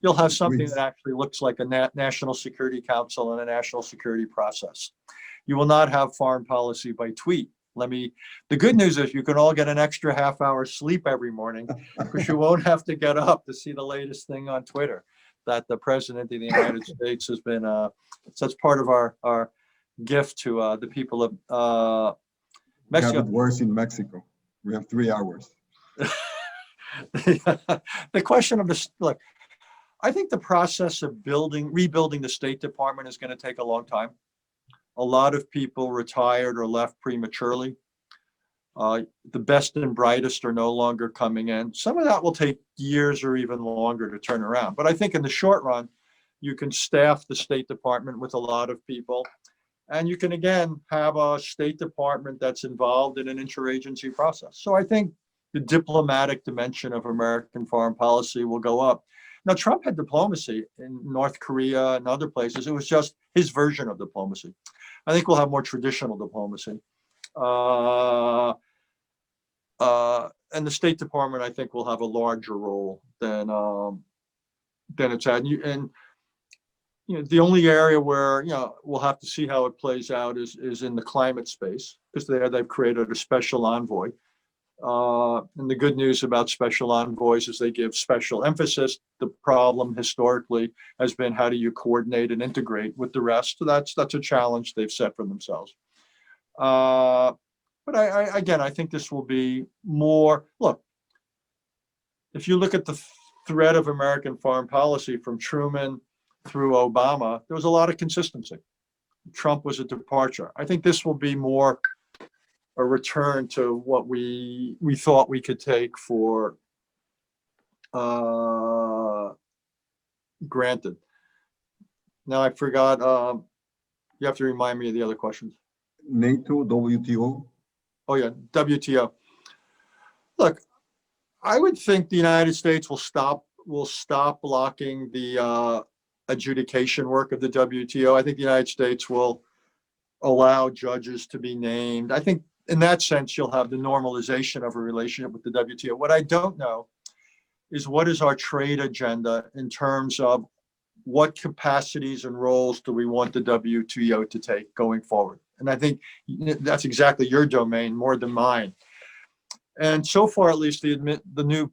you'll have something that actually looks like a National Security Council and a national security process. You will not have foreign policy by tweet. The good news is you can all get an extra half hour sleep every morning because you won't have to get up to see the latest thing on Twitter that the president of the United States has been, so that's part of our gift to the people of Mexico. We have it worse in Mexico. We have 3 hours. The question of look, I think the process of rebuilding the State Department is going to take a long time. A lot of people retired or left prematurely. The best and brightest are no longer coming in. Some of that will take years or even longer to turn around. But I think in the short run, you can staff the State Department with a lot of people. And you can, again, have a State Department that's involved in an interagency process. So I think the diplomatic dimension of American foreign policy will go up. Now, Trump had diplomacy in North Korea and other places. It was just his version of diplomacy. I think we'll have more traditional diplomacy. And the State Department, I think, will have a larger role than it's had. And the only area where we'll have to see how it plays out is in the climate space, because they've created a special envoy. And the good news about special envoys is they give special emphasis. The problem historically has been, how do you coordinate and integrate with the rest? So that's a challenge they've set for themselves. But I think this will be more, look, if you look at the thread of American foreign policy from Truman through Obama, there was a lot of consistency. Trump was a departure. I think this will be more a return to what we thought we could take for granted. Now I forgot, you have to remind me of the other questions. NATO, WTO. Oh yeah, WTO. Look, I would think the United States will stop blocking the adjudication work of the WTO. I think the United States will allow judges to be named. I think in that sense, you'll have the normalization of a relationship with the WTO. What I don't know is what is our trade agenda in terms of what capacities and roles do we want the WTO to take going forward? And I think that's exactly your domain more than mine. And so far, at least, the new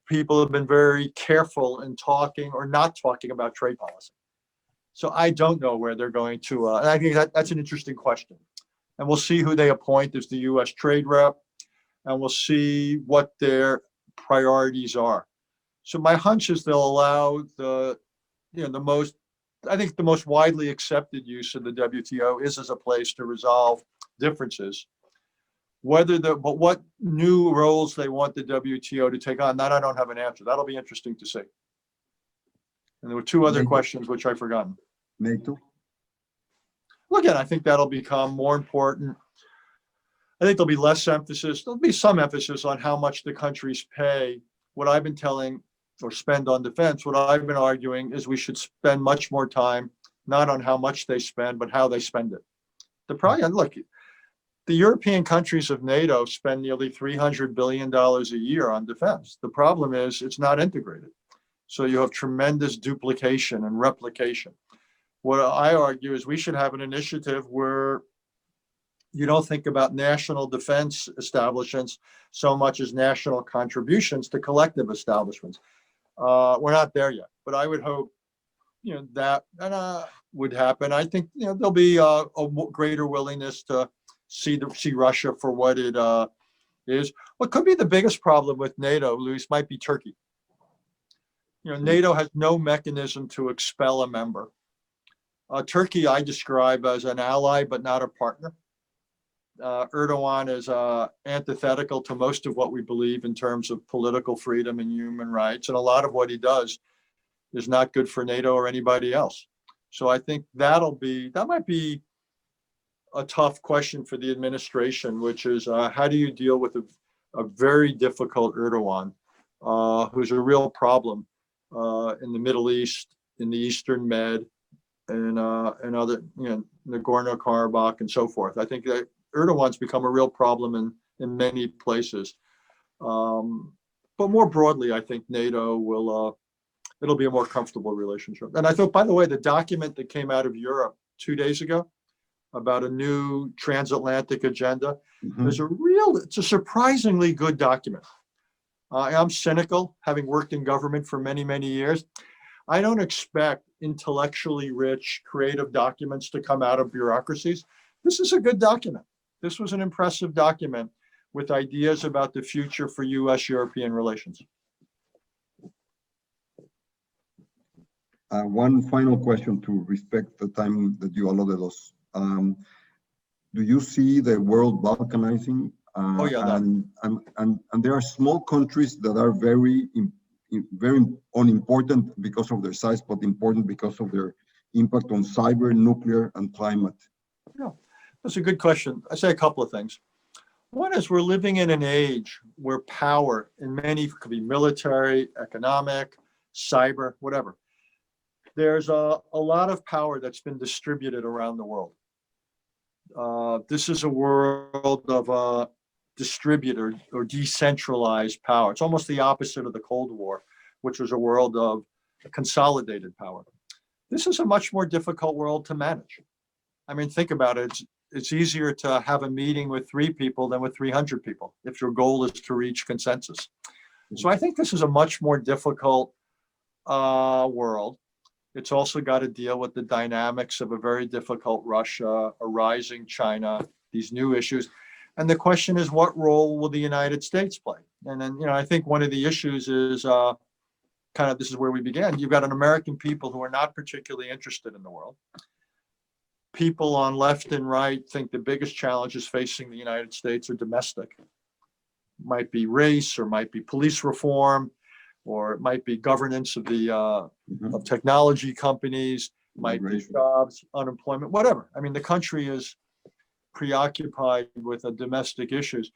people have been very careful in talking or not talking about trade policy. So I don't know where they're going to, and I think that's an interesting question. And we'll see who they appoint as the U.S. trade rep, and we'll see what their priorities are. So my hunch is they'll allow the most widely accepted use of the WTO is as a place to resolve differences. But what new roles they want the WTO to take on, that I don't have an answer. That'll be interesting to see. And there were two other NATO. questions which I've forgotten. NATO? Well, again, I think that'll become more important. I think there'll be less emphasis. There'll be some emphasis on how much the countries pay. What I've been telling or spend on defense, what I've been arguing is we should spend much more time, not on how much they spend, but how they spend it. Look, the European countries of NATO spend nearly $300 billion a year on defense. The problem is it's not integrated. So you have tremendous duplication and replication. What I argue is we should have an initiative where you don't think about national defense establishments so much as national contributions to collective establishments. We're not there yet, but I would hope, that would happen. I think, there'll be a greater willingness to see Russia for what it is. What could be the biggest problem with NATO, Luis, might be Turkey. NATO has no mechanism to expel a member. Turkey, I describe as an ally, but not a partner. Erdogan is antithetical to most of what we believe in terms of political freedom and human rights. And a lot of what he does is not good for NATO or anybody else. So I think that might be a tough question for the administration, which is how do you deal with a very difficult Erdogan, who's a real problem in the Middle East, in the Eastern Med, and other, Nagorno-Karabakh and so forth. I think that Erdogan's become a real problem in many places. But more broadly, I think NATO it'll be a more comfortable relationship. And I thought, by the way, the document that came out of Europe 2 days ago about a new transatlantic agenda it's a surprisingly good document. I'm cynical, having worked in government for many, many years. I don't expect intellectually rich, creative documents to come out of bureaucracies. This is a good document. This was an impressive document with ideas about the future for US-European relations. One final question to respect the time that you allotted us. Do you see the world balkanizing? And there are small countries that are very unimportant because of their size, but important because of their impact on cyber, nuclear, and climate. Yeah, that's a good question. I say a couple of things. One is we're living in an age where power in many could be military, economic, cyber, whatever. There's a lot of power that's been distributed around the world. This is a world of distributed or decentralized power. It's almost the opposite of the Cold War, which was a world of consolidated power. This is a much more difficult world to manage. I mean, think about it. It's easier to have a meeting with 3 people than with 300 people if your goal is to reach consensus. So I think this is a much more difficult world. It's also got to deal with the dynamics of a very difficult Russia, a rising China, these new issues. And the question is, what role will the United States play? And then, I think one of the issues is this is where we began. You've got an American people who are not particularly interested in the world. People on left and right think the biggest challenges facing the United States are domestic. Might be race, or might be police reform, or it might be governance of the of technology companies, might be jobs, unemployment, whatever. I mean, the country is preoccupied with domestic issues.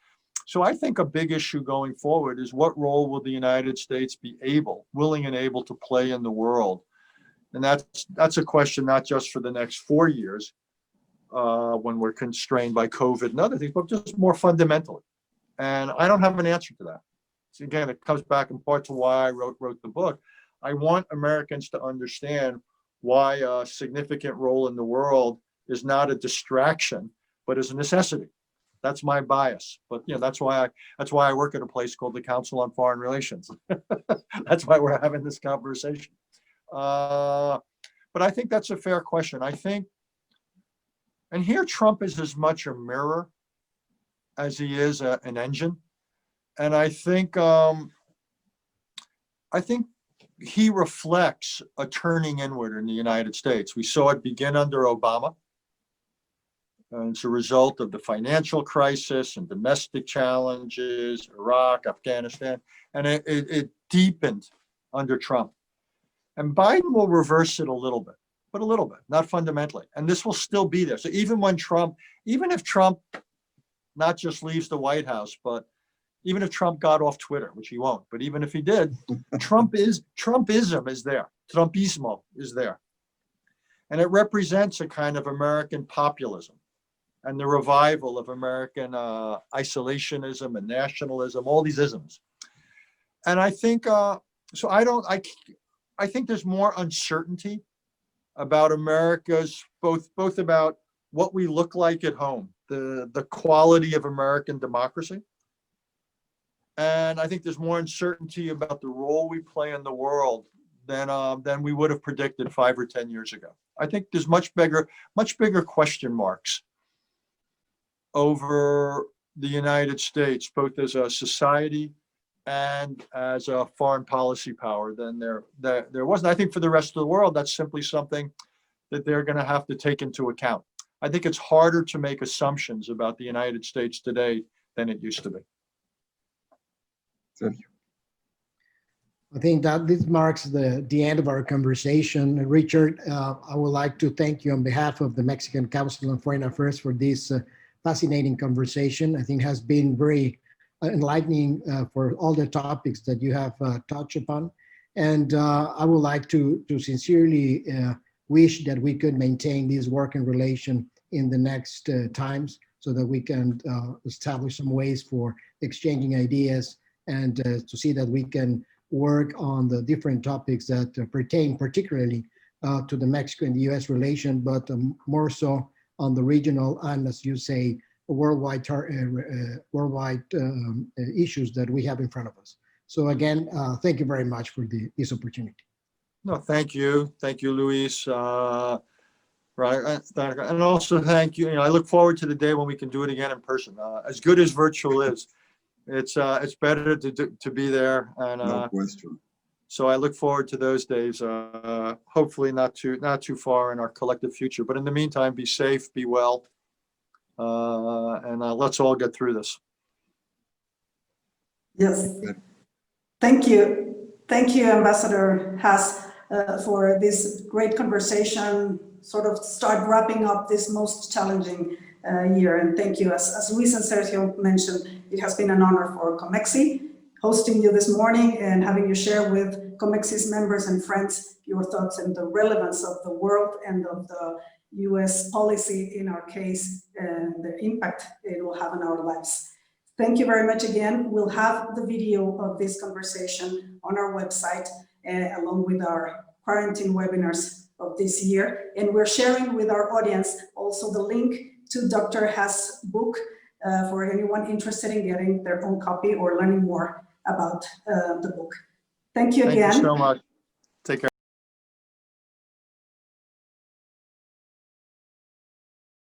So I think a big issue going forward is what role will the United States be willing and able to play in the world? And that's a question not just for the next 4 years when we're constrained by COVID and other things, but just more fundamentally. And I don't have an answer to that. So again, it comes back in part to why I wrote the book. I want Americans to understand why a significant role in the world is not a distraction, but is a necessity. That's my bias. But that's why I work at a place called the Council on Foreign Relations. That's why we're having this conversation. But I think that's a fair question. I think, and here Trump is as much a mirror as he is an engine. And I think he reflects a turning inward in the United States. We saw it begin under Obama. And it's a result of the financial crisis and domestic challenges, Iraq, Afghanistan, and it deepened under Trump. And Biden will reverse it a little bit, but a little bit, not fundamentally. And this will still be there. So even if Trump not just leaves the White House, but even if Trump got off Twitter, which he won't, but even if he did, Trumpism is there. Trumpismo is there. And it represents a kind of American populism and the revival of American isolationism and nationalism, all these isms. And I think, I think there's more uncertainty about America's, both about what we look like at home, the quality of American democracy. And I think there's more uncertainty about the role we play in the world than we would have predicted 5 or 10 years ago. I think there's much bigger question marks over the United States, both as a society and as a foreign policy power than there was. And I think for the rest of the world, that's simply something that they're going to have to take into account. I think it's harder to make assumptions about the United States today than it used to be. Sergio. I think that this marks the end of our conversation. Richard, I would like to thank you on behalf of the Mexican Council on Foreign Affairs for this fascinating conversation. I think it has been very enlightening for all the topics that you have touched upon. And I would like to sincerely wish that we could maintain this working relation in the next times so that we can establish some ways for exchanging ideas and to see that we can work on the different topics that pertain particularly to the Mexico and the US relation, but more so on the regional and, as you say, worldwide issues that we have in front of us. So again, thank you very much for this opportunity. No, thank you. Thank you, Luis. Right, and also thank you. I look forward to the day when we can do it again in person. As good as virtual is, it's better to be there. And No question. so I look forward to those days. Hopefully not too far in our collective future. But in the meantime, be safe, be well, and let's all get through this. Yes. Thank you. Thank you, Ambassador Haass, for this great conversation, sort of start wrapping up this most challenging year. And thank you. As Luis and Sergio mentioned, it has been an honor for COMEXI hosting you this morning and having you share with COMEXI's members and friends your thoughts and the relevance of the world and of the US policy in our case and the impact it will have on our lives. Thank you very much again. We'll have the video of this conversation on our website along with our quarantine webinars of this year. And we're sharing with our audience also the link to Dr. Haass' book for anyone interested in getting their own copy or learning more about the book. Thank you again. Thank you so much. Take care.